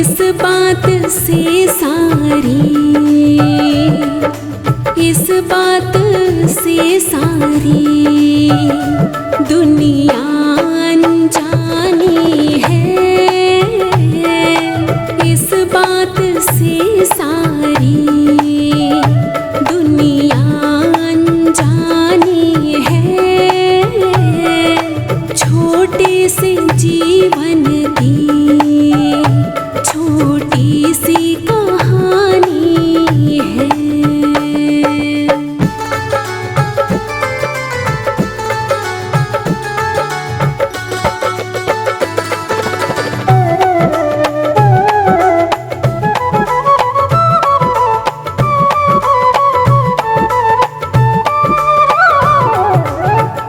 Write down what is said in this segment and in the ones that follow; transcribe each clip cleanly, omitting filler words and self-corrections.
इस बात से सारी, इस बात से सारी दुनिया अनजानी है। इस बात से सारी दुनिया अनजानी है। छोटे से जीवन की छोटी सी कहानी है।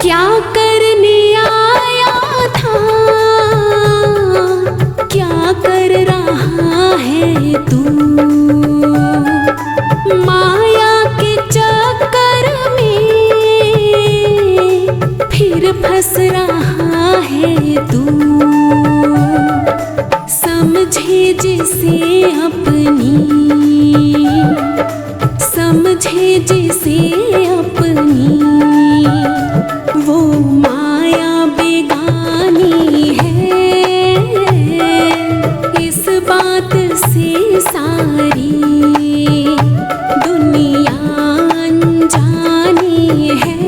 क्या करने आया था, क्या कर रहा है तू, माया के चक्कर में फिर फंस रहा है तू। समझे जिसे अपनी, समझे जिसे अपनी, वो माया बेगानी है। इस बात से सारी दुनिया अनजानी है।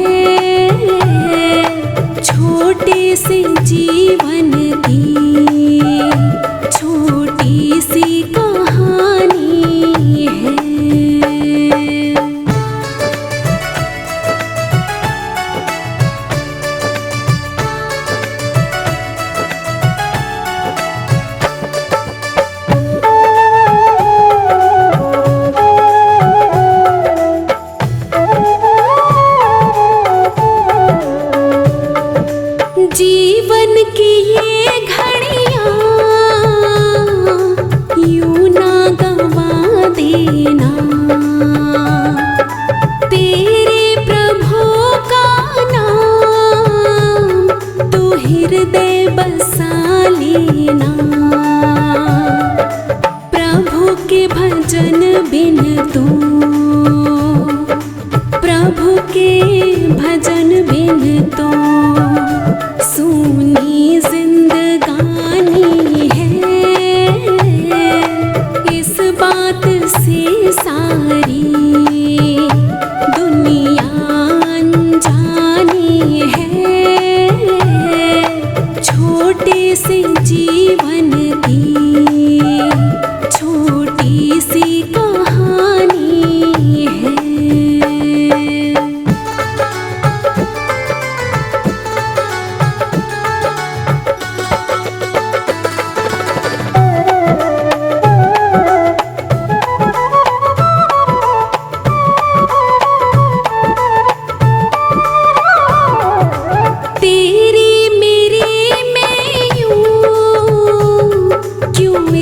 छोटे से जीवन की छोटी सी कहानी है। जीवन की ये घड़ियां यूं ना गवा देना। तेरे प्रभु का नाम तो हृदय बसा लेना। प्रभु के भजन बिन तो, प्रभु के भजन बिन तो सूनी जिंदगानी है। इस बात से सारी दुनिया अनजानी है। छोटे से जीवन की छोटी सी कहानी है।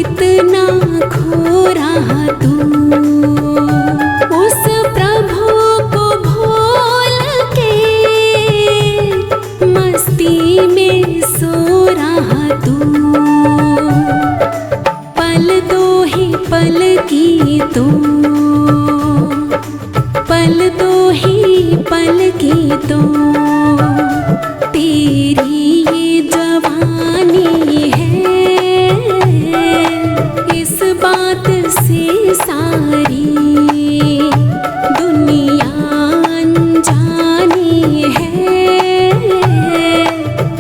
इतना खो रहा तू, उस प्रभु को भूल के मस्ती में सो रहा तू। पल दो ही पल की तो, पल दो ही पल की तो तेरी ये जवानी है। इस बात से सारी दुनिया अनजानी है।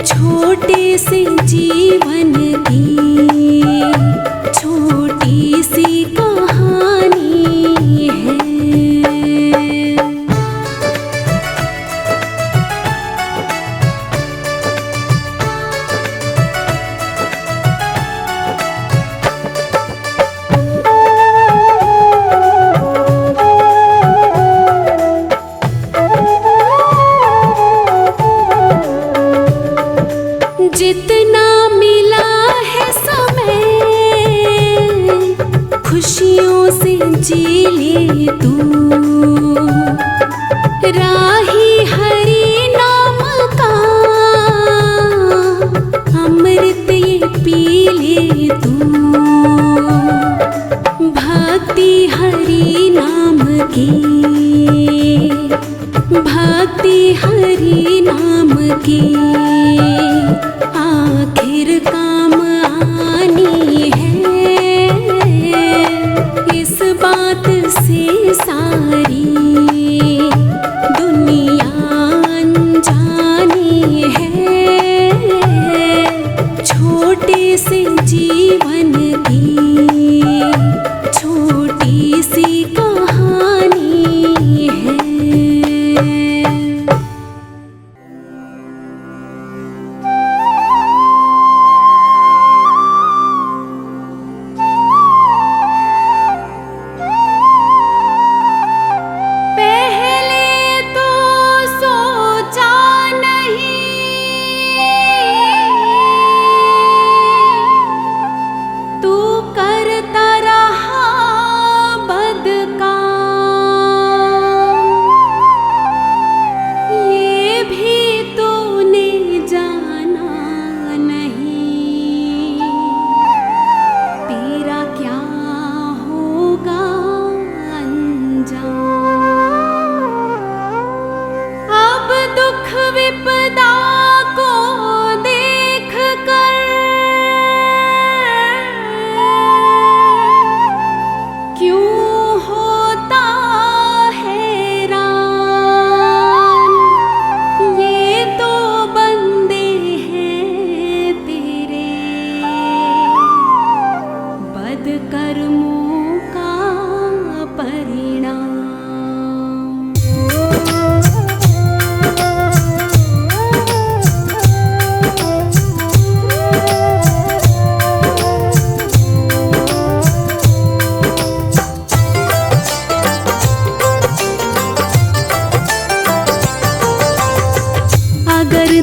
छोटे से जीवन की छोटी सी कहानी है। जितना मिला है समय खुशियों से जी ले तू। राही हरि नाम का अमृत ये पी ले तू भक्ति हरि नाम की, भक्ति हरि नाम की आखिर काम आनी है। इस बात से सारी दुनिया अनजानी है। छोटे से जीवन की छोटी सी कहानी है।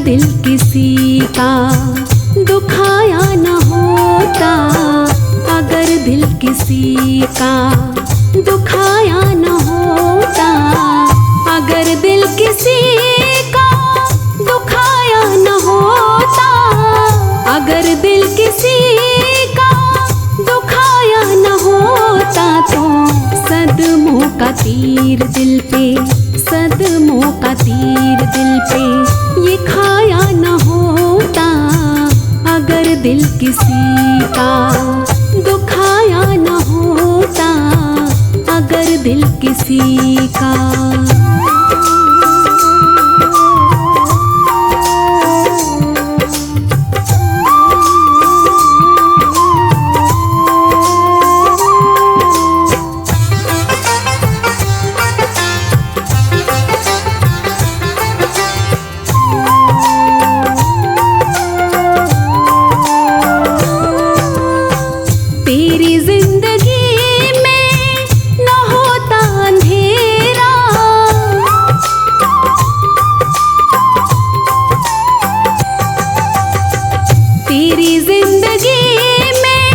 दिल किसी का दुखाया न होता, अगर दिल किसी का दुखाया न होता, अगर दिल किसी का दुखाया न होता, अगर दिल किसी का दुखाया न होता, तो सदमों का तीर दिल पे, सदमों का तीर दिल पे ये खाया न होता। अगर दिल किसी का दुखाया न होता, अगर दिल किसी का। तेरी जिंदगी में न होता अंधेरा, तेरी जिंदगी में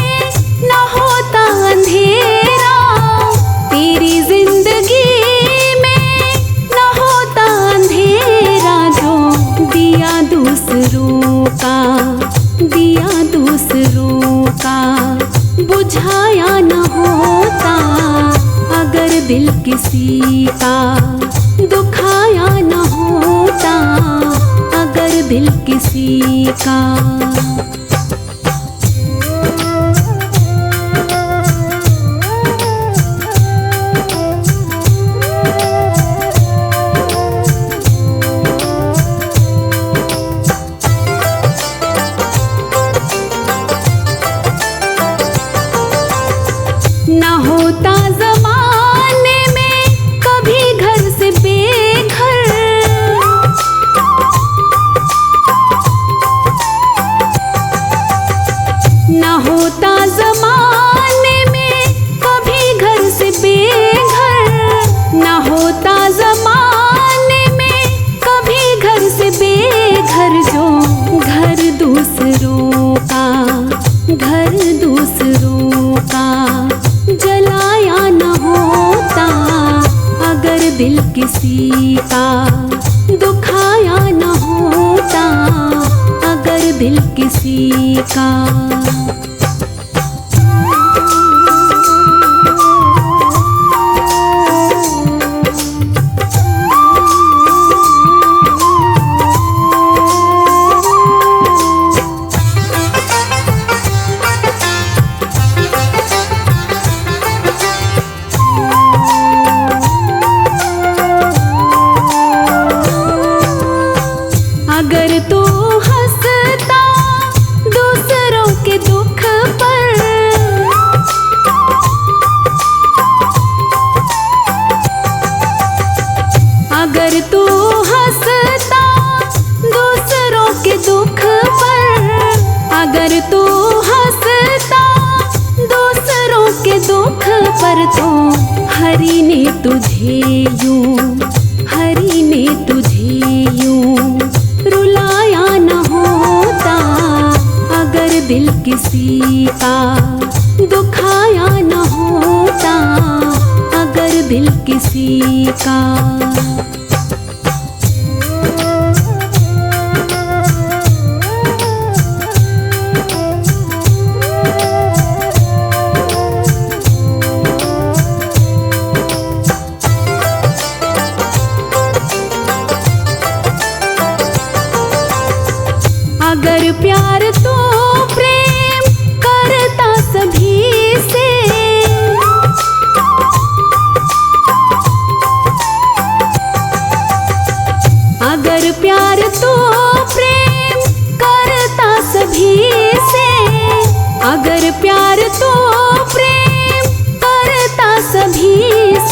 न होता अंधेरा, तेरी जिंदगी में न होता अंधेरा। जो दिया दूसरों का, दिया दूसरों का बुझाया न होता, अगर दिल किसी का दुखाया न होता, अगर दिल किसी का। न होता ज़माने में कभी घर से बेघर, न होता ज़माने में कभी घर से बेघर, न होता ज़माने में कभी घर से बेघर। जो घर दूसरों का, घर दूसरों का जलाया न होता, अगर दिल किसी का दुखाया न होता, अगर दिल किसी का। तुझे यूं, हरि ने तुझे यूं रुलाया न होता, अगर दिल किसी का दुखाया न होता, अगर दिल किसी का। अगर प्यार तो प्रेम करता सभी से, अगर प्यार तो प्रेम करता सभी से, अगर प्यार तो प्रेम करता सभी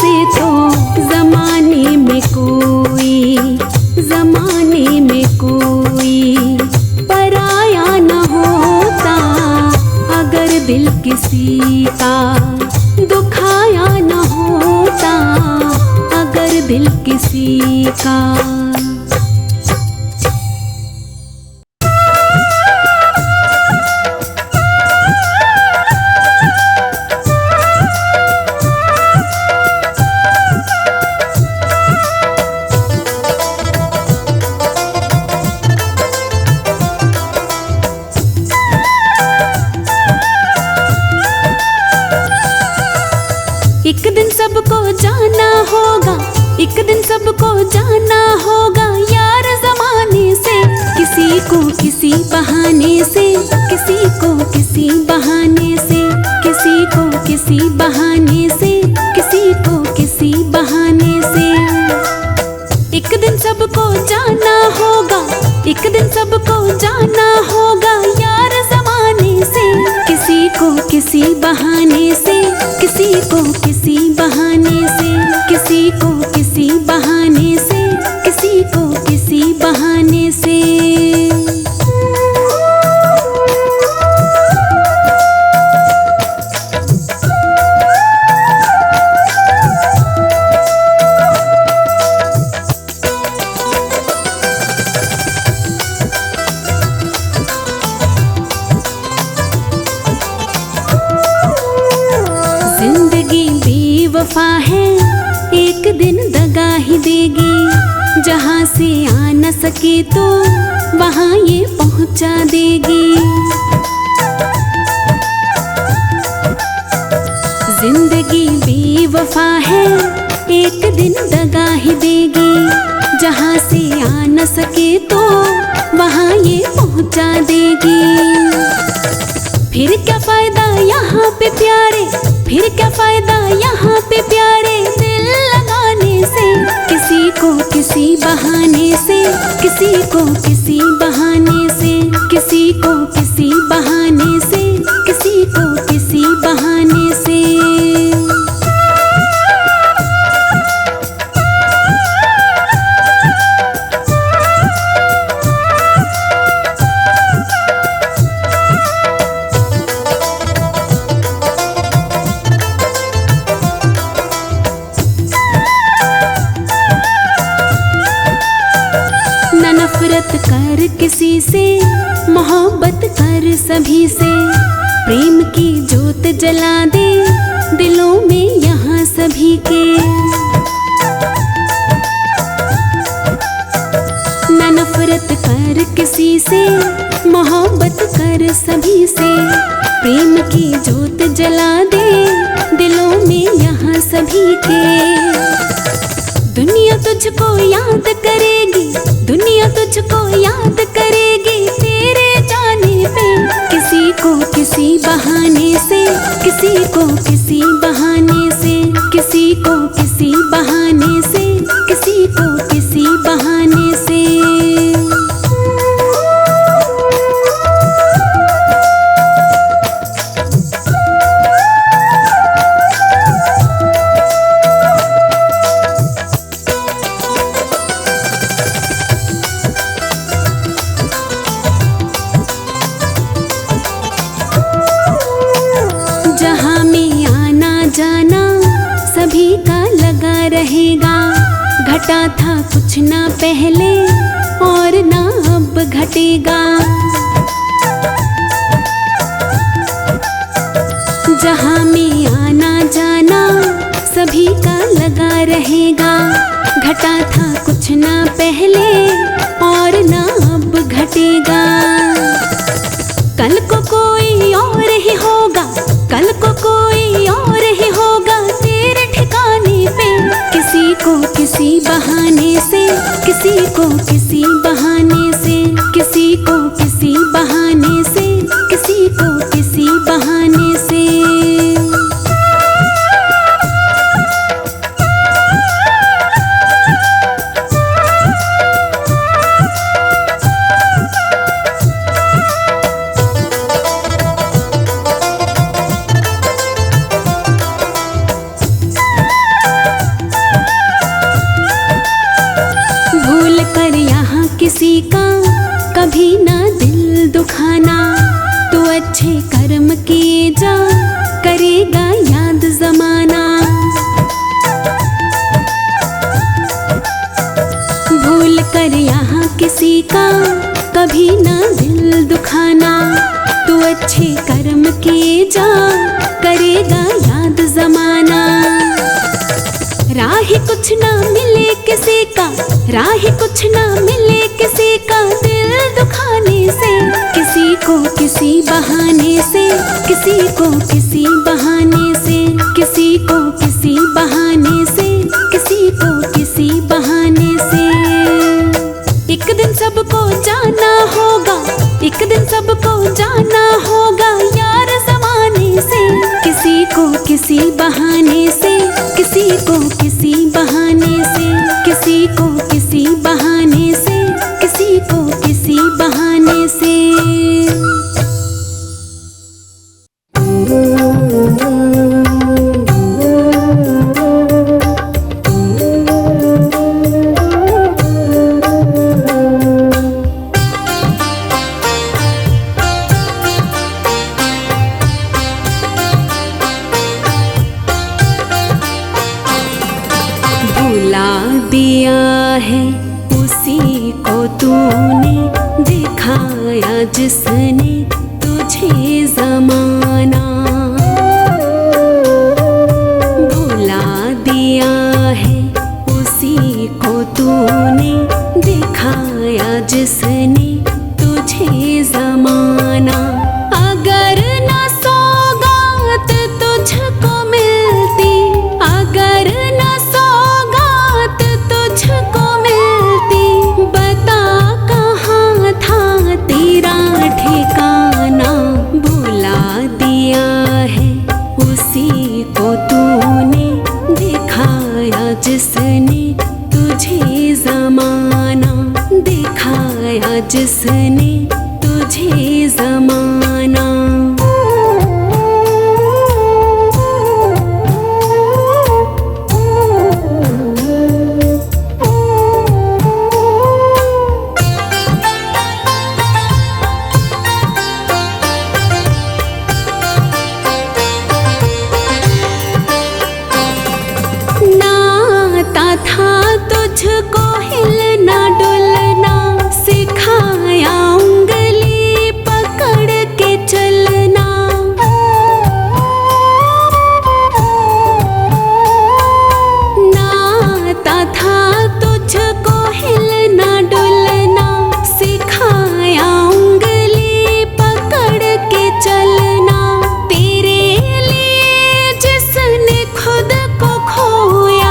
से, तो जमाने में कोई, जमाने में कोई पराया न होता, अगर दिल किसी का दुखाया न होता, अगर दिल किसी का। एक दिन सबको जाना होगा, एक दिन सबको जाना होगा यार ज़माने से, किसी को किसी बहाने से, किसी को किसी बहाने से, किसी को किसी बहाने से, किसी को किसी बहाने से। एक दिन सबको जाना होगा, एक दिन सबको जाना होगा यार ज़माने से, किसी को किसी बहाने से, किसी को किसी बहाने से, किसी को किसी बहाने से, किसी को किसी बहाने से। वफा है एक दिन दगा ही देगी, जहाँ से आ न सके तो वहाँ ये पहुँचा देगी। जिंदगी बेवफा है एक दिन दगा ही देगी, जहाँ से आ न सके तो वहाँ ये पहुँचा देगी। फिर क्या फायदा यहाँ पे प्यारे, फिर क्या फायदा यहाँ पे प्यारे दिल लगाने से, किसी को किसी बहाने से, किसी को किसी बहाने से, किसी को किसी बहाने से, किसी को किसी बहाने से। नफरत कर किसी से, मोहब्बत कर सभी से, प्रेम की जोत जला दे दिलों में यहाँ सभी के। न नफरत कर किसी से, मोहब्बत कर सभी से, प्रेम की जोत जला दे दिलों में यहाँ सभी के। दुनिया तुझको याद करेगी, दुनिया तुझको याद करेगी तेरे जाने पे, किसी को किसी बहाने से, किसी को किसी बहाने से, किसी को किसी बहाने से, किसी को किसी बहाने से। रहेगा। घटा था कुछ ना पहले और ना अब घटेगा। जहाँ में आना जाना सभी का लगा रहेगा। घटा था कुछ ना पहले और ना अब घटेगा। कल को कोई और ही होगा, कल को कोई और ही होगा तेरे ठिकाने पे। किसी को किसी बहाने से, किसी को किसी बहाने से, किसी को किसी बहाने से, किसी को किसी बहाने से। किसी का कभी ना दिल दुखाना, तो अच्छे कर्म किए जा करेगा याद जमाना। भूल कर यहाँ किसी का कभी ना दिल दुखाना, तो अच्छे कर्म किए जा करेगा याद जमाना। राही कुछ ना मिले किसी का, राही कुछ ना मिले किसी का दिल दुखाने से। किसी को किसी बहाने से, किसी को किसी बहाने से, किसी को किसी बहाने से, किसी को किसी बहाने से। एक दिन सबको जाना होगा, एक दिन सबको जाना होगा यार ज़माने से। किसी को किसी बहाने से, किसी को किसी बहाने से, किसी को किसी बहाने से, किसी को किसी बहाने से। दिया है उसी को तूने दिखाया जिसने तुझे ज़माना। भुला दिया है उसी को तूने दिखाया जिसने तुझे ज़माना। अगर न सौगात तुझको मिलती, अगर न तुझको मिलती, बता कहाँ था तेरा ठिकाना। भुला दिया है उसी को तूने दिखाया जिसने तुझे ज़माना, दिखाया जिसने तुझे ज़माना। था तुझको हिलना डुलना, सिखाया उंगली पकड़ के चलना। नाता था तुझको हिलना डुलना, सिखाया उंगली पकड़ के चलना। तेरे लिए जिसने खुद को खोया,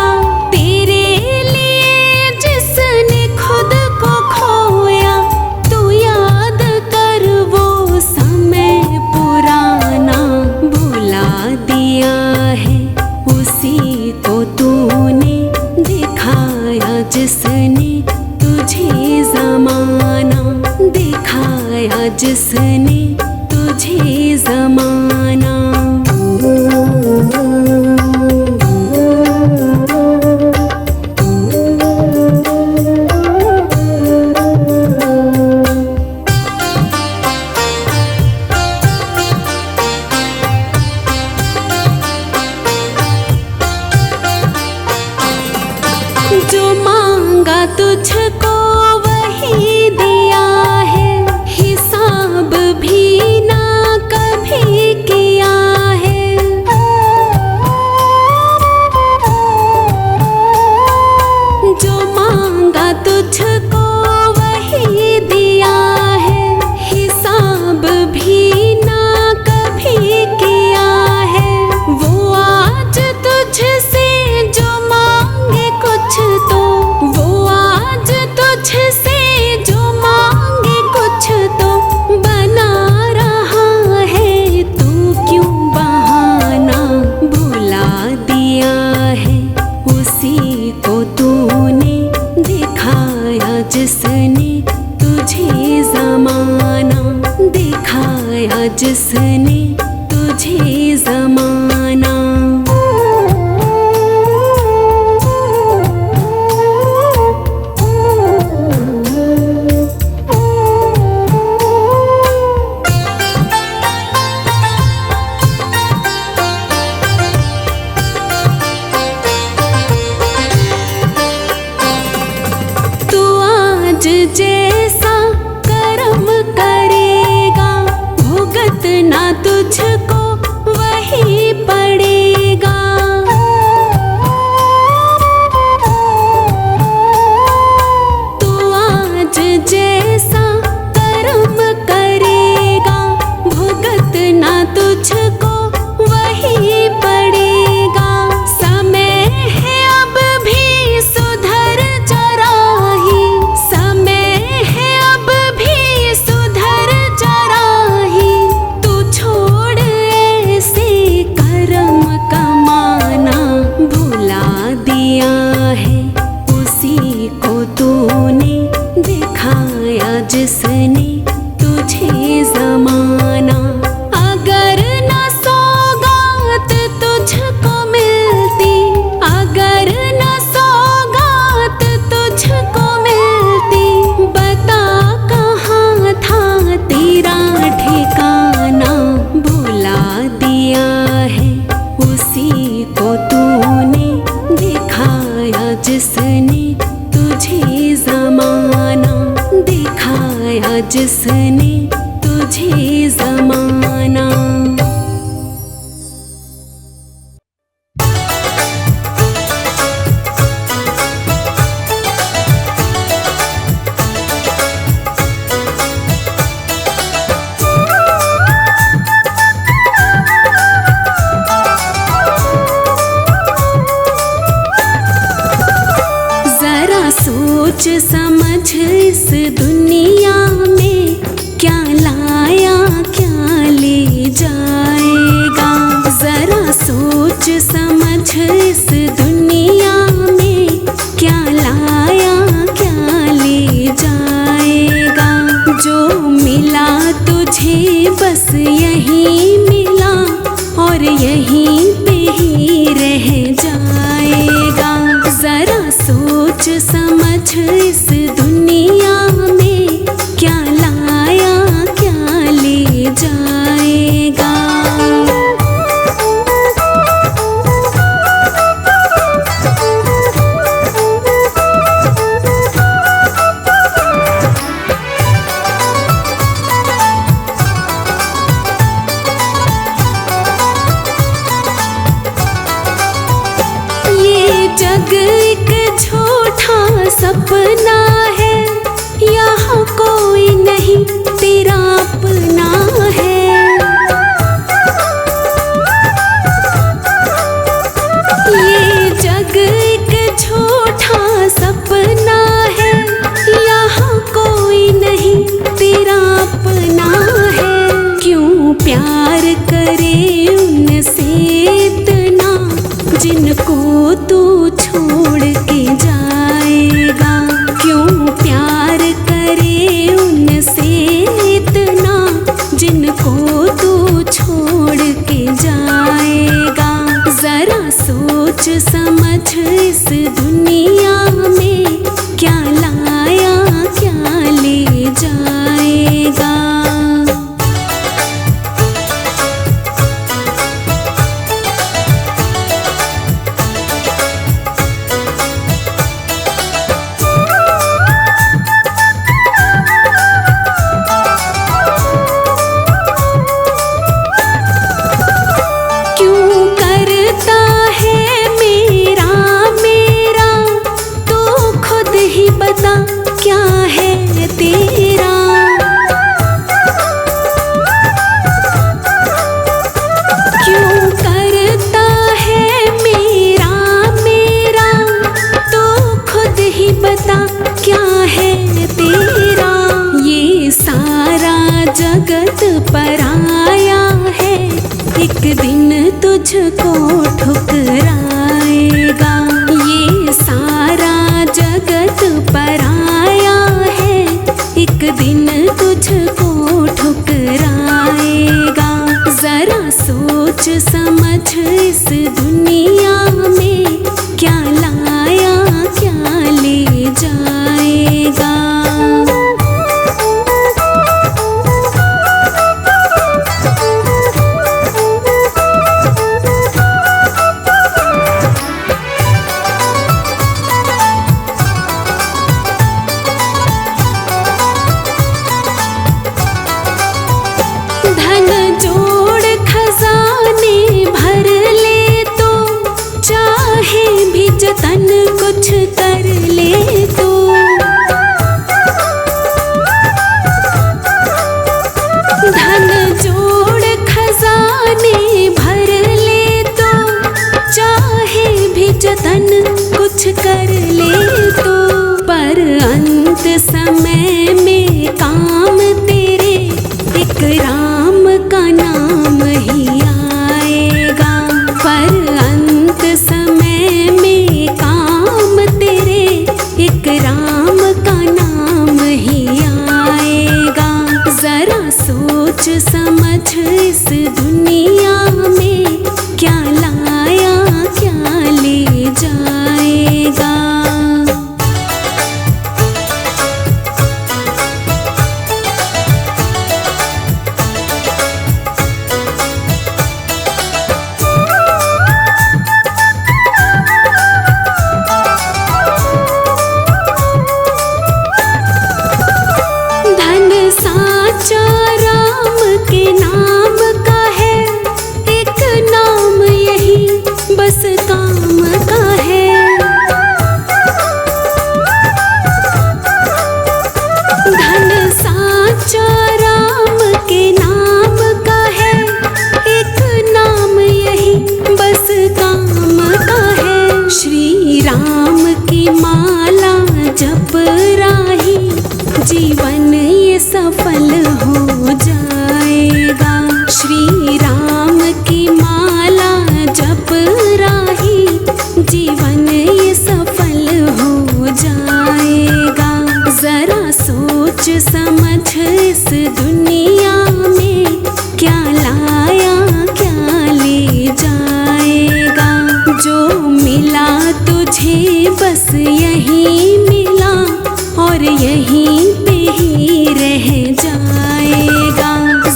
जिसने तुझे ज़माना, दिखाया जिसने तुझे ज़माना। तुझको वही दिया है, हिसाब भी ना कभी किया है। जो मांगा तुझको वही दिया है, हिसाब भी ना कभी किया है। वो आज तुझसे जो मांगे कुछ तो, वो आज तुझसे जो मांगे कुछ तो बना रहा है। तू क्यों बहाना भुला दिया है, उसी को तूने दिखाया जिसने तुझे ज़माना, दिखाया जिसने तुझे ज़माना। तू आज जैसा कर्म करेगा, भुगतना तुझको वही पड़ेगा। तू आज जैसा कर्म करेगा, भुगतना तुझको वही पड़ेगा। समय है अब भी सुधर जरा ही, समय है अब भी सुधर जरा ही। तू छोड़ ऐसे कर्म कमाना, भुला दिया है उसी को तूने दिखाया जिसने तुझे ज़माना। अगर न सौगात तुझको मिलती, अगर न सौगात तुझको मिलती, बता कहाँ था तेरा ठिकाना। भुला दिया है उसी को तूने दिखाया जिसने तुझे ज़माना, दिखाया जिसने तुझे ज़माना। जरा सोच समझ इस दुनिया में क्या लाया क्या ले जाएगा। जरा सोच समझ इस दुनिया में क्या लाया क्या ले जाएगा। जो मिला तुझे बस यही मिला और यहीं पे ही रह जाएगा। जरा सोच समझ इस दुनिया में क्या लाया क्या ले जाएगा। ये जग एक झूठा सपना है, यहाँ कोई नहीं तेरा अपना है। ये जग एक झूठा सपना है, यहाँ कोई नहीं तेरा अपना है। क्यों प्यार करे उनसे इतना जिनको तू छोड़ के जाएगा। क्यों प्यार करे उनसे इतना जिनको तू छोड़ के जाएगा। जरा सोच समझ इस दुनिया में क्या लाया क्या ले जाएगा। एक दिन तुझको ठुकराएगा। ये सारा जगत पराया है, एक दिन तुझको ठुकराएगा। जरा सोच समझ इस दुनिया में क्या लाया क्या ले जाएगा। जतन कुछ कर ले तो, धन जोड़ खजाने भर ले तो, चाहे भी जतन कुछ कर ले तो, पर अंत समय में काम तेरे एक राम का नाम ही आएगा। पर अंत समय में काम तेरे एक राम का नाम ही आएगा। जरा सोच समझ इस दुनिया में क्या लाया क्या ले जाएगा। राम के नाम का है, एक नाम यही बस काम का है। धन साचा राम के नाम का है, एक नाम यही बस काम का है। श्री राम की माला जप राही, जीवन ये सफल हो जाएगा। श्री राम की माला जप राही, जीवन ये सफल हो जाएगा। जरा सोच समझ इस दुनिया में क्या लाया क्या ले जाएगा। जो मिला तुझे बस यही मिला, और यहीं पे ही रह जाएगा।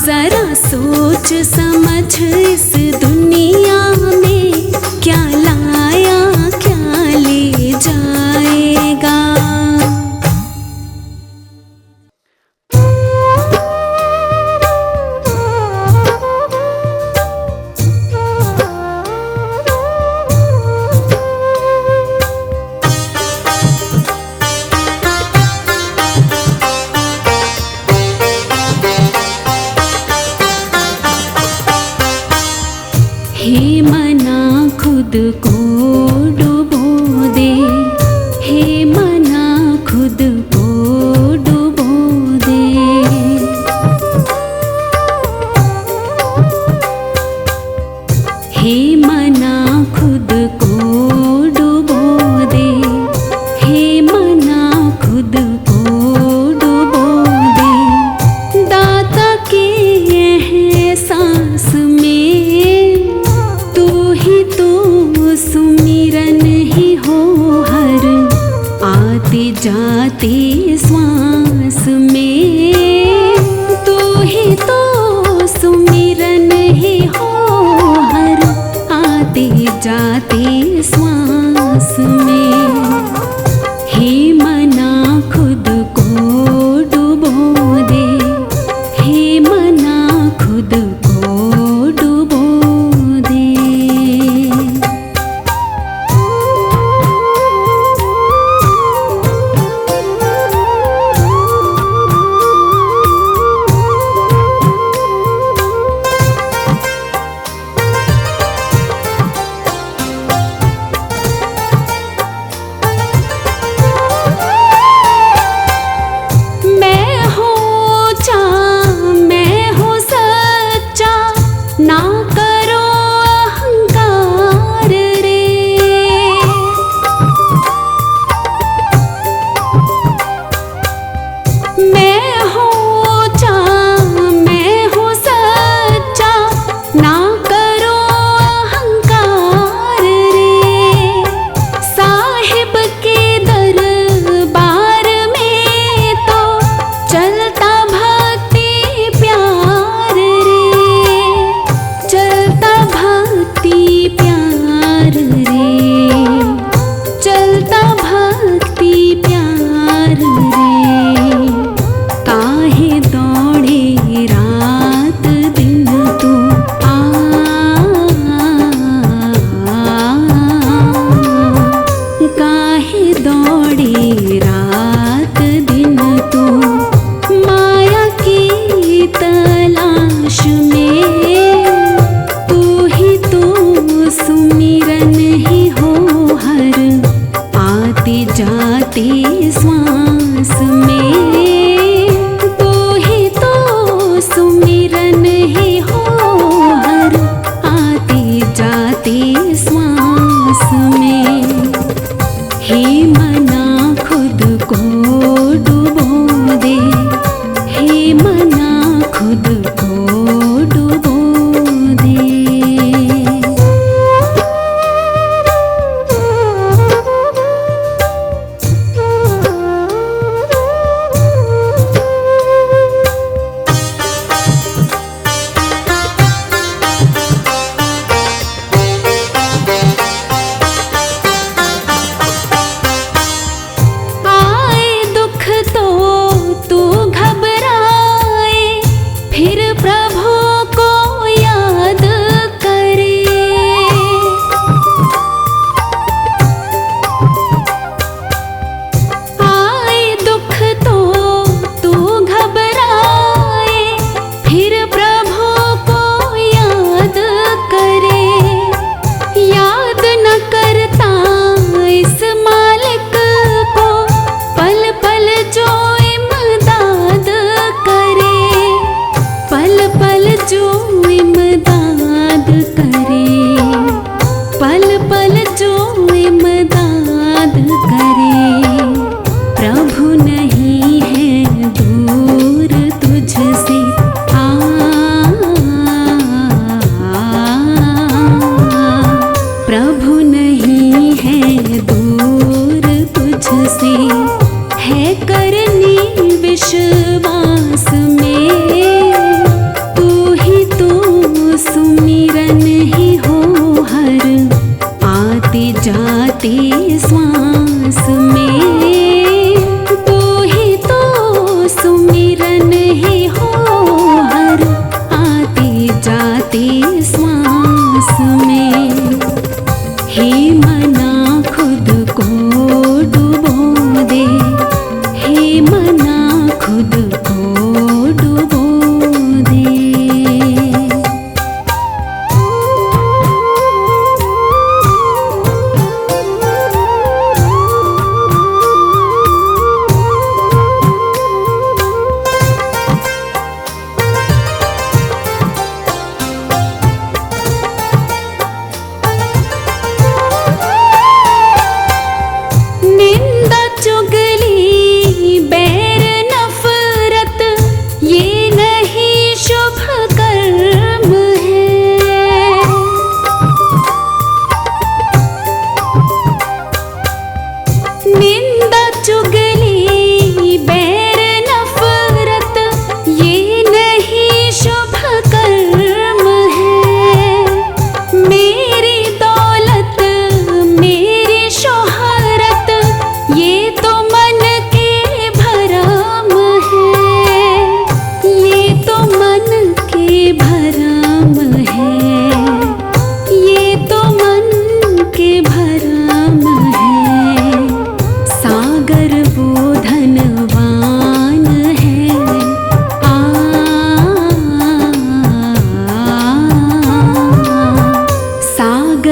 जरा सोच समझ इस दुनिया में क्या लाया क्या ले जाएगा। हे मना खुद को डुबो दे, हे मना खुद को डुबो दे। हे मना खुद को डुबो दे, हे मना खुद को डुबो दे। दाता के एहसास में तू ही तो सुमिरन ही हो हर आते जाते श्वास में। तू ही तो सुमिरन ही हो हर आते जाते श्वास में। हे मना खुद को डुबो दे, हे मना खुद को डुबो दे।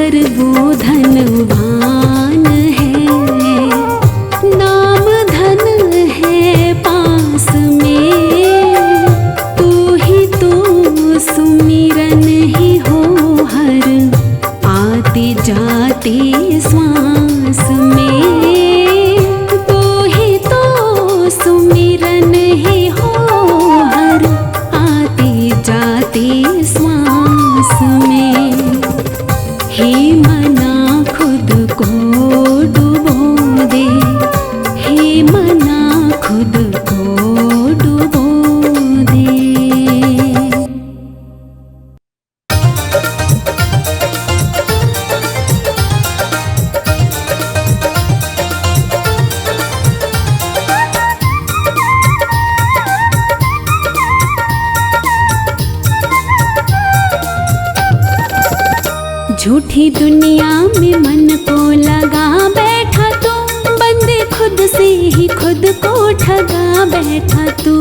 अगर वो धनवान है, नाम धन है पास में, तू ही तो सुमिरन ही हो हर आते जाते श्वास में, तू ही तो सुमिरन ही हो हर आते जाते श्वास में। हे मना खुद को डुबो दे, हे मना खुद को डुबो दे। झूठी दुनिया में मन को लगा बैठा तू, बंदे खुद से ही खुद को ठगा बैठा तू।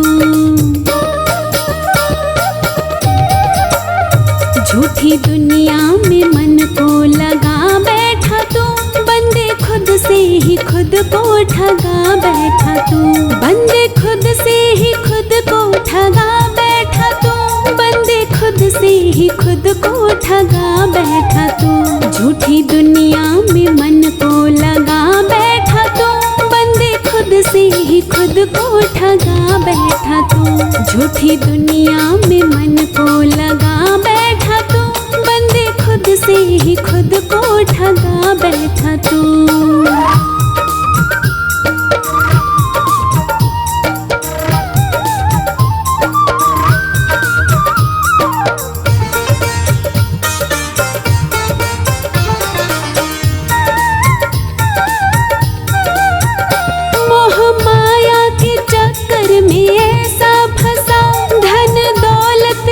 झूठी दुनिया में मन को लगा बैठा तू, बंदे खुद से ही खुद को ठगा बैठा तू। बंदे खुद से ही खुद को ठगा बैठा तू, बंदे खुद से ही खुद को ठगा बैठा तू। झूठी दुनिया में मन को लगा बैठा तू, बंदे खुद से ही खुद को ठगा बैठा तू। झूठी दुनिया में मन को लगा बैठा तू, बंदे खुद से ही खुद को ठगा बैठा तू।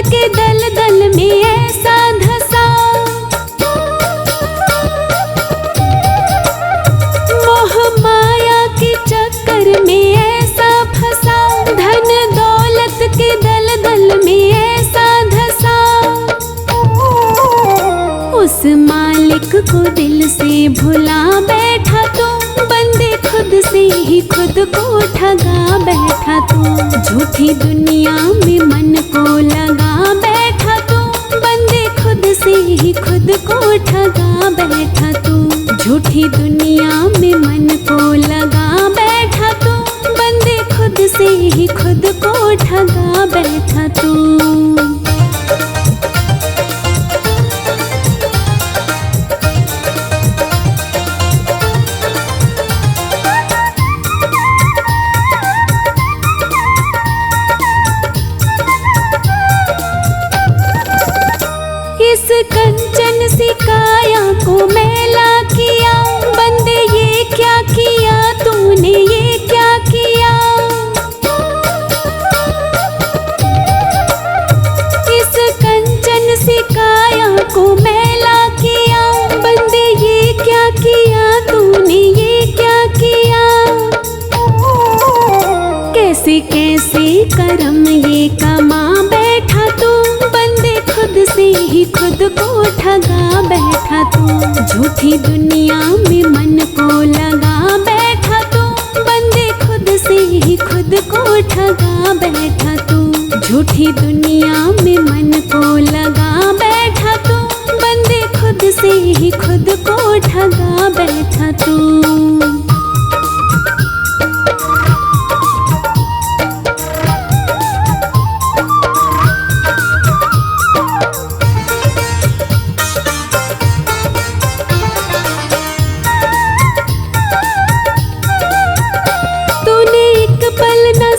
के दलदल में ऐसा धसा, मोह माया के चक्कर में ऐसा फंसा, धन दौलत के दलदल में ऐसा धसा। उस मालिक को दिल से भुला बैठा तू, बंदे खुद से ही खुद को ठगा बैठा तू। झूठी दुनिया में मन को लगा बैठा तू, बंदे खुद से ही खुद को ठगा बैठा तू। झूठी दुनिया में मन को लगा बैठा तू, बंदे खुद से ही खुद को ठगा बैठा तू। इस कंचन सी काया को मैला किया, बंदे ये क्या किया तूने, ये क्या किया। इस कंचन सी काया को मैला किया, बंदे ये क्या किया तूने, ये क्या किया। कैसे कैसे कर्म ये कमा बैठा तू, बंदे खुद से ही खुद को ठगा बैठा तू। झूठी दुनिया में मन को लगा बैठा तू, बंदे खुद से ही खुद को ठगा बैठा तू। झूठी दुनिया में मन को लगा बैठा तू, बंदे खुद से ही खुद को ठगा बैठा तू।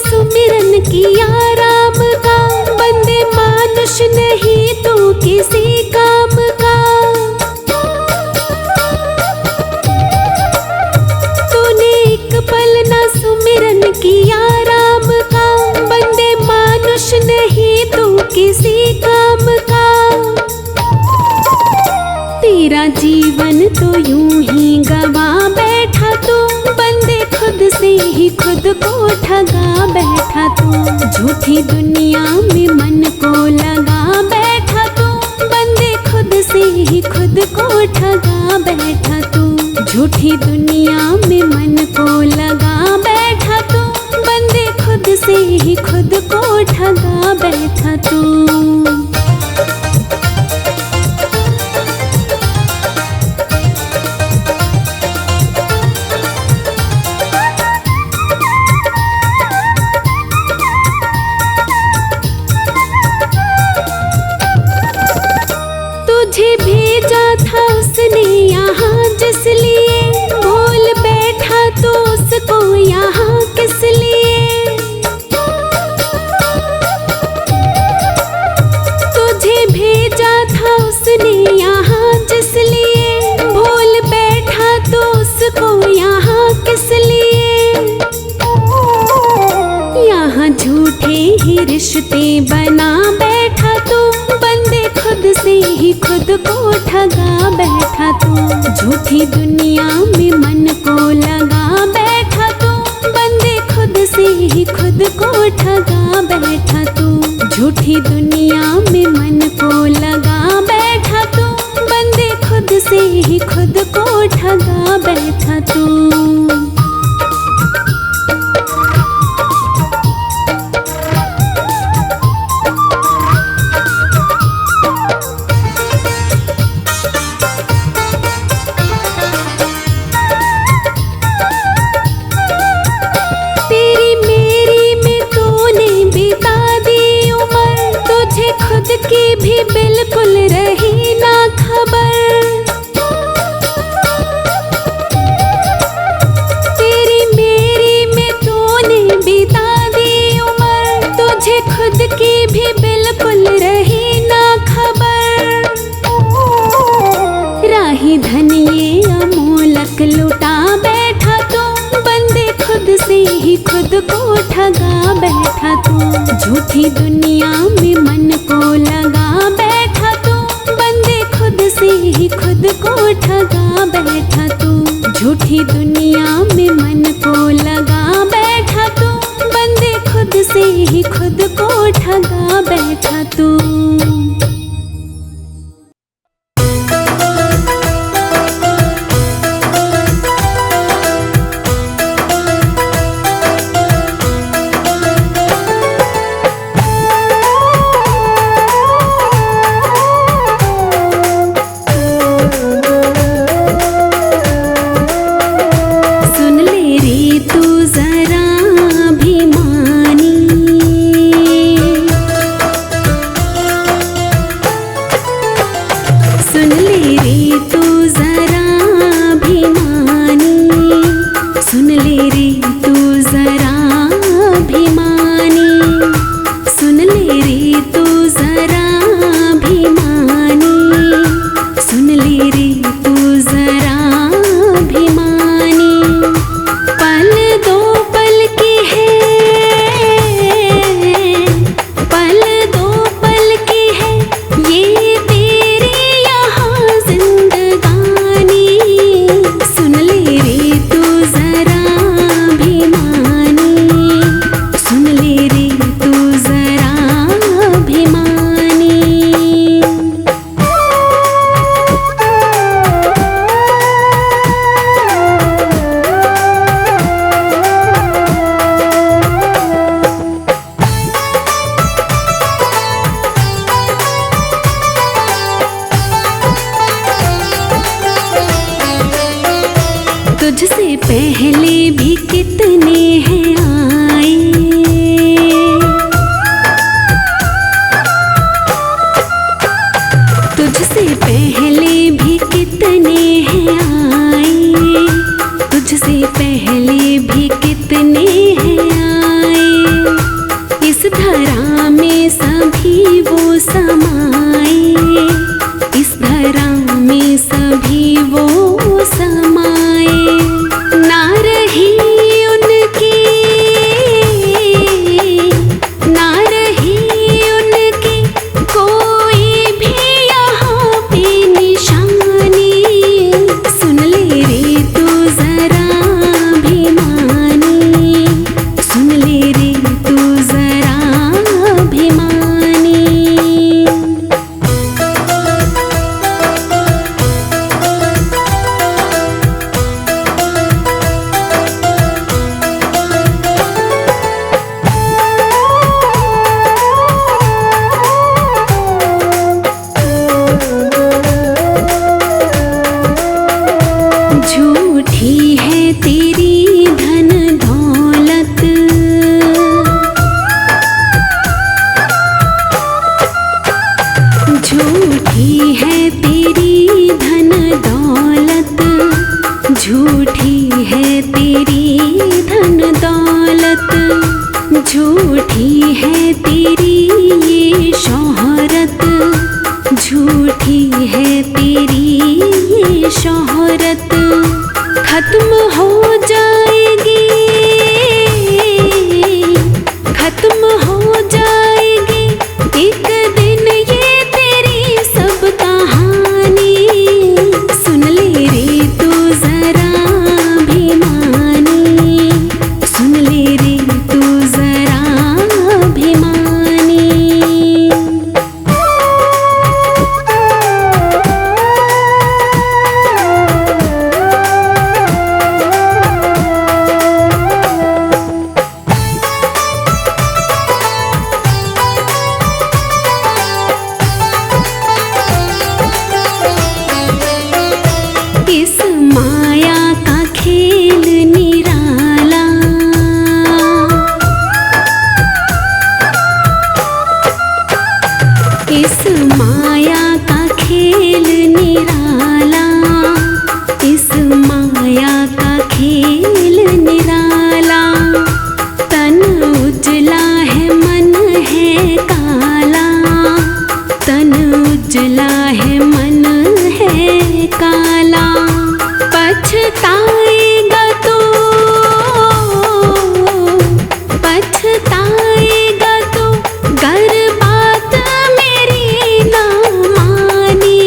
सुमिरन किया राम का, बंदे मानुष नहीं तू किसी काम का। तूने एक पल न सुमिरन किया राम का, बंदे मानुष नहीं तू किसी काम का। तेरा जीवन तो यूं ही गवा बैठा तू, बंदे खुद से ही खुद को ठगा बैठा तू। झूठी दुनिया में मन को लगा बैठा तू, बंदे खुद से ही खुद को ठगा ठगा बैठा तू, झूठी दुनिया में मन को लगा बैठा तू, बंदे खुद से ही खुद को ठगा बैठा तू। तुझे भेजा था उसने यहाँ जिस लिए, भूल बैठा तो उसको यहाँ किस लिए। तुझे भेजा था उसने यहाँ जिस लिए, भूल बैठा तो उसको यहाँ किस लिए। यहाँ झूठे ही रिश्ते बना बैठा तू, बंदे खुद से ही खुद को ठगा बैठा तू, झूठी दुनिया में मन को लगा बैठा तू, बंदे खुद से ही खुद को ठगा बैठा तू, झूठी दुनिया में मन को लगा बैठा तू, बंदे खुद से ही खुद को ठगा बैठा तू। खुद की भी बिल्कुल रही ना खबर, तेरी मेरी में तूने बिता दी उम्र, तुझे खुद की भी बिल्कुल रही ना खबर। राही धन ये अमोलक लुटा बैठा तू, बंदे खुद से ही खुद को ठगा बैठा तू, झूठी दुनिया में मन को लगा बैठा तू, बंदे खुद से ही खुद को ठगा बैठा तू, झूठी दुनिया में मन को लगा बैठा तू, बंदे खुद से ही खुद को ठगा बैठा तू। तुझसे पहले भी कितने हैं आए, तुझसे पहले भी कितने हैं आए, तुझसे पहले भी कितने हैं आए, इस धरा में सभी वो समाए, इस धरा में सभी वो समाए, ना रही उनकी, ना रही उनकी कोई भी यहाँ पे निशानी। सुन ले रे तू जरा अभिमानी, सुन ले रे तू जरा अभिमानी। झूठी है तेरी धन दौलत, झूठी है तेरी ये शोहरत, झूठी है तेरी ये शोहरत। खत्म हो जाएगी, खत्म हो जाएगी एक दिन ये तेरी सब कहानी। सुन ले रे तू जरा अभिमानी, सुन ले रे तू जरा अभिमानी। इस माया का खेल निराला, इस माया का खेल निराला, इस माया का खेल निराला। तन उजला है मन है काला, तन उजला है मन है काला। पछताएगा तू, पछताएगा तू गर बात मेरी ना मानी।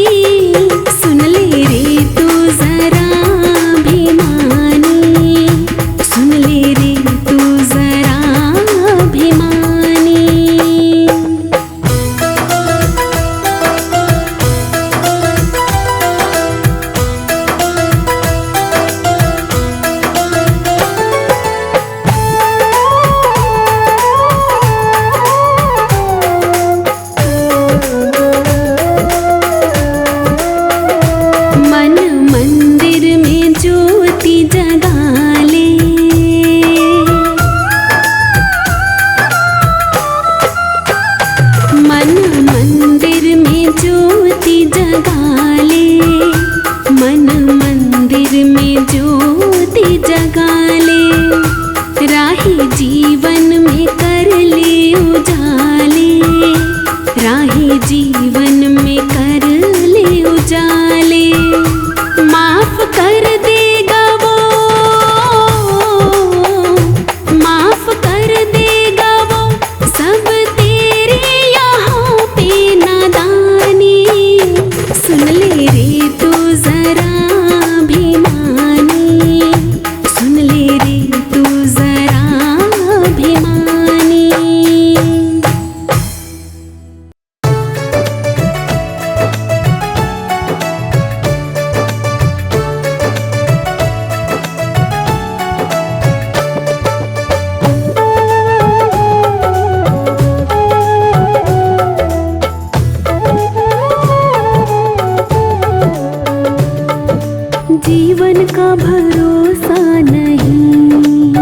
सुन ले रे तू जरा अभिमानी, सुन ले रे तू जरा अभिमानी। मन मंदिर में ज्योति जगा ले, मन मंदिर में ज्योति जगा ले, मन मंदिर में ज्योति जगा ले। राही जीवन में कर ले उजाले, राही जीवन में कर ले उजाले। माफ कर देगा वो, माफ कर देगा वो सब तेरे यहाँ पे नादानी। सुन ले रे तू जरा अभिमानी, सुन ले रे तू जरा अभिमानी। जीवन का भरोसा नहीं,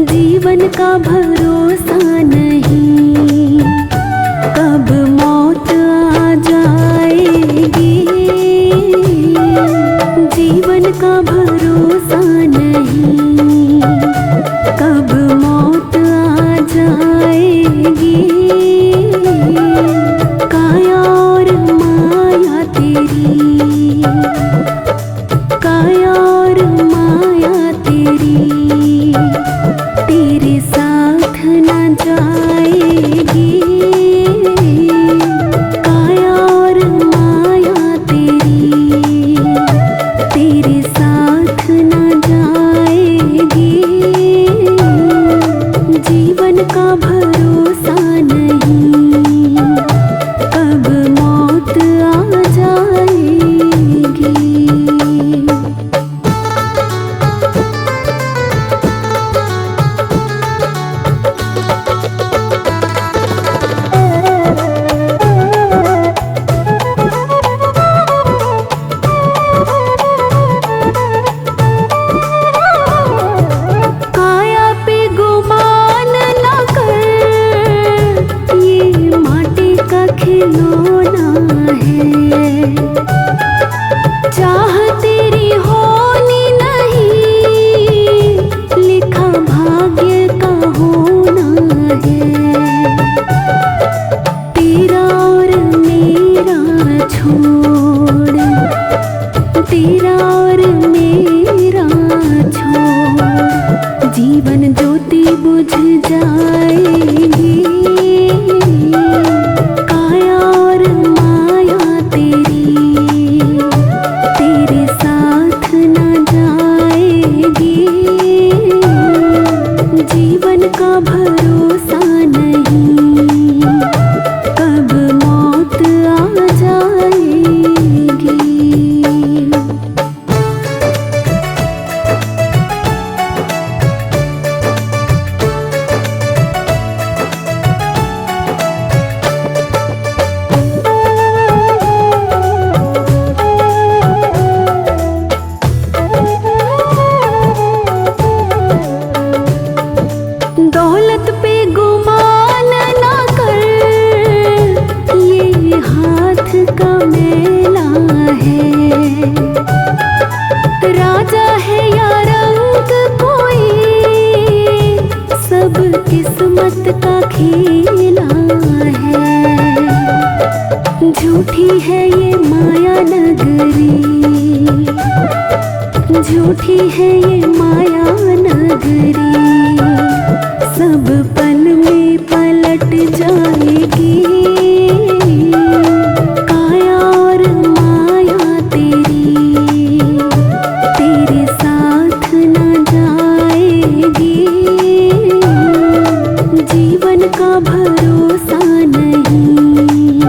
जीवन का भरोसा नहीं, कब मौत आ जाएगी। जीवन का भरोसा नहीं, कब मौत आ जाएगी। काया और माया तेरी, काया और माया तेरी, तेरे साथ न जाएगी। काया और माया तेरी, तेरे साथ झूठी है ये माया नगरी, सब पल में पलट जाएगी। काया और माया तेरी, तेरे साथ न जाएगी। जीवन का भरोसा नहीं,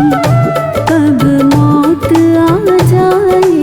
कब मौत आ जाएगी।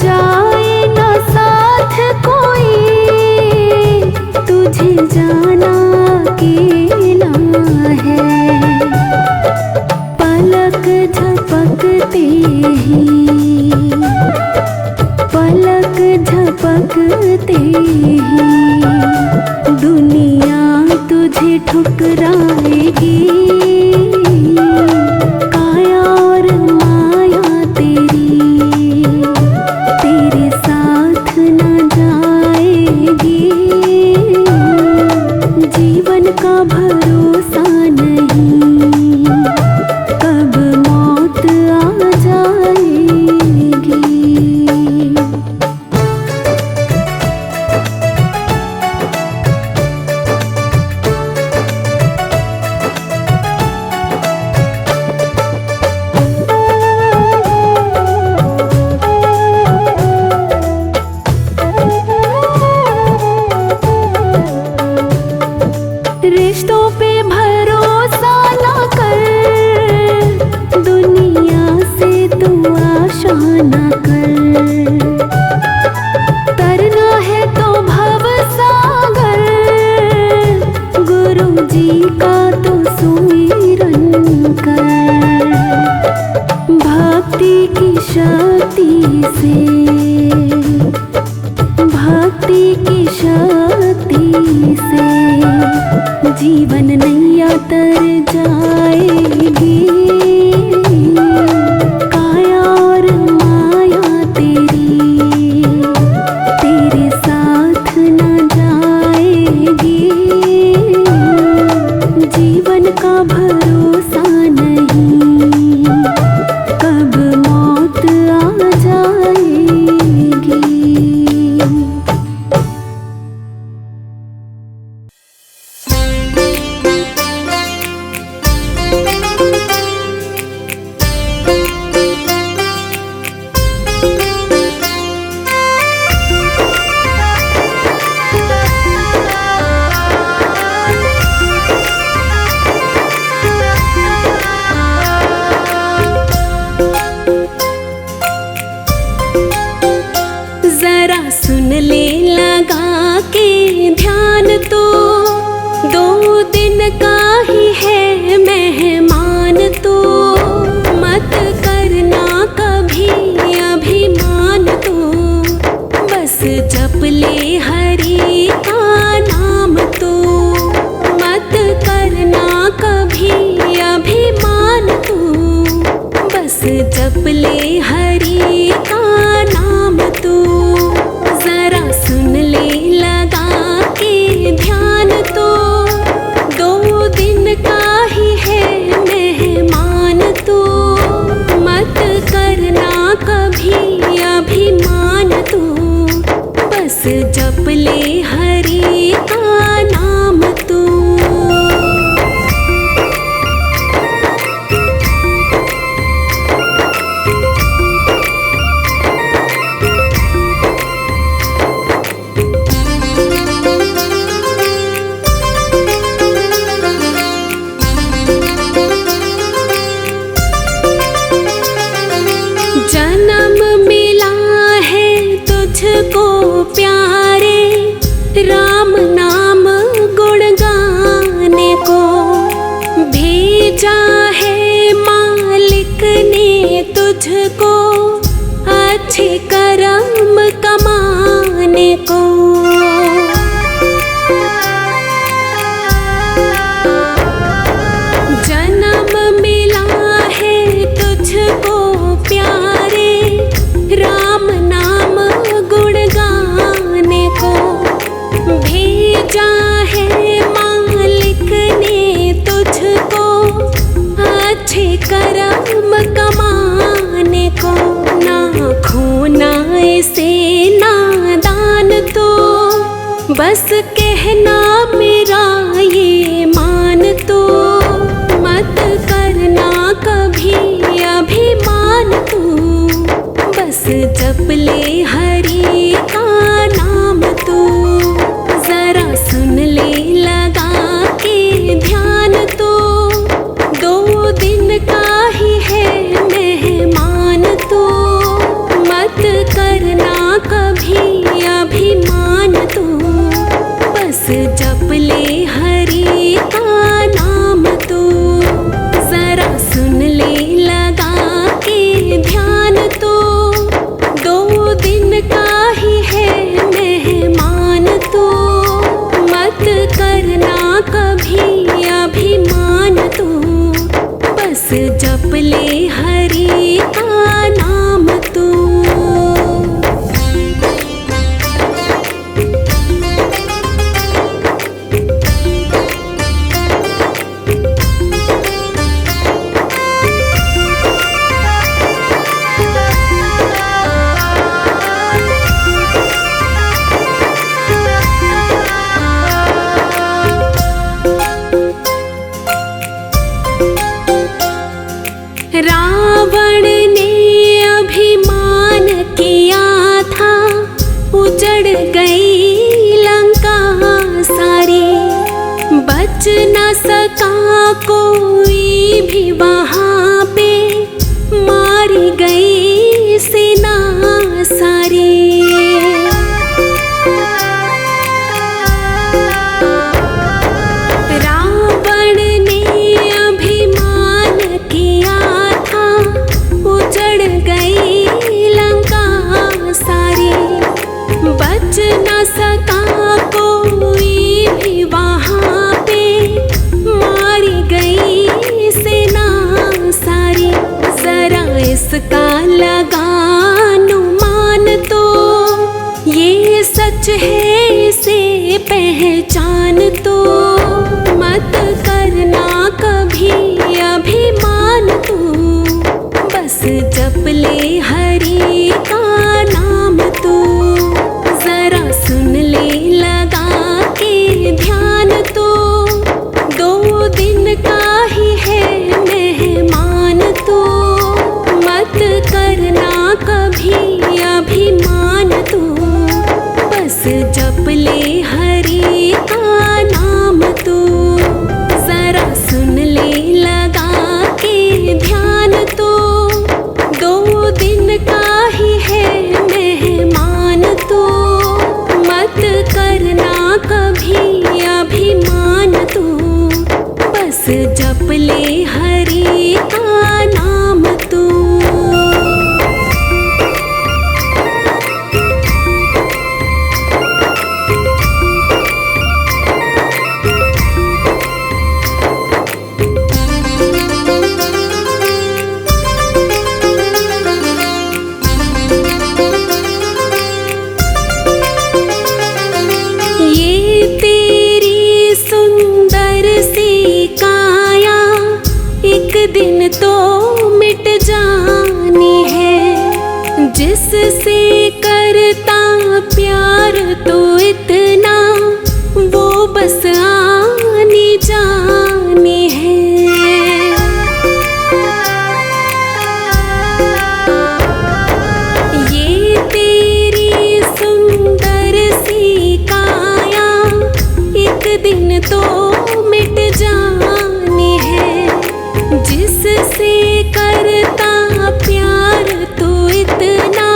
जाए ना साथ कोई, तुझे जाना अकेला है। पलक झपकते ही, पलक झपकते ही दुनिया तुझे ठुकराएगी। काया और माया तेरी, तेरे साथ न जाएगी। जीवन का भरोसा नहीं, कब मौत आ जाएगी। रिश्तों पे भरोसा ना कर, दुनिया से तू आशा ना कर। तरना है तो भव सागर, गुरु जी का तो सुमिरन कर। भक्ति की शक्ति से, भक्ति की शक्ति से जीवन नैया तर जाएगी। काया और माया तेरी, तेरे साथ न जाएगी। जीवन का भरोसा नहीं, कब मौत आ जाएगी। सुन ले लगा के ध्यान, तो 2 दिन का ही है मेहमान। तो मत करना कभी अभिमान, तो बस जप ले हरि का नाम। तो मत करना कभी अभिमान, तो बस जप ले हरि का नाम। तो सुन ले लगा के ध्यान, तो 2 दिन का ही है मेहमान। तो मत करना कभी अभिमान, तो बस जप ले हरि का नाम। तो राम नाम गुण गाने को भेजा है मालिक ने तुझको। खोना ऐसे नादान तो बस कहना मेरा ये मान तो मत करना कभी अभिमान तू बस जप ले हरि का नाम तू जरा सुन ले लगा के ध्यान तो 2 दिन का ही है मेहमान तो मत करना कभी अभिमान तू बस जप ले हरि का नाम तू जरा सुन ले लगा के ध्यान तो 2 दिन का ही है मेहमान तो मत करना कभी अभिमान तू बस जप ले हरि का नाम तू। रावण ने अभिमान किया था उजड़ गई लंका सारी बच न सका कोई भी वहाँ पे मारी गई सेना सारी। बच न सका कोई भी वहाँ पे मारी गई सेना सारी जरा इसका लगा अनुमान तो ये सच है इसे पहचान तो मत करना कभी अभिमान तू बस जप ले हरि का नाम तू जरा सुन ले लगा के ध्यान तो 2 दिन का ही है मेहमान तो मत करना कभी अभिमान तू बस जप ले हरि का नाम तू जरा सुन ले लगा के ध्यान तो 2 दिन का ही है मेहमान तो मत करना कभी अभिमान तू बस जप ले हरि का नाम तू। दिन तो मिट जानी है जिससे करता प्यार तो इतना वो बस आनी जानी है। ये तेरी सुंदर सी काया एक दिन तो मिट जानी है जिससे करता प्यार तो इतना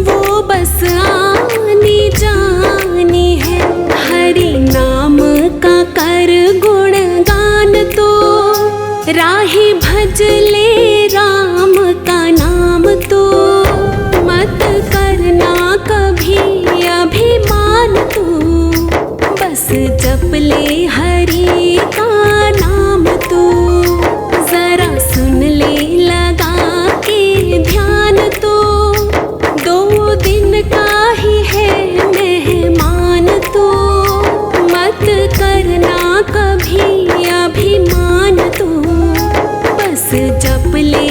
वो बस आनी जानी है। हरि नाम का कर गुणगान तो राही भज ले राम का नाम तो मत करना कभी अभिमान तू बस जप ले हरि का नाम तू जरा सुन ले लगा के ध्यान तो 2 दिन का ही है मेहमान तो मत करना कभी अभिमान तू बस जप ले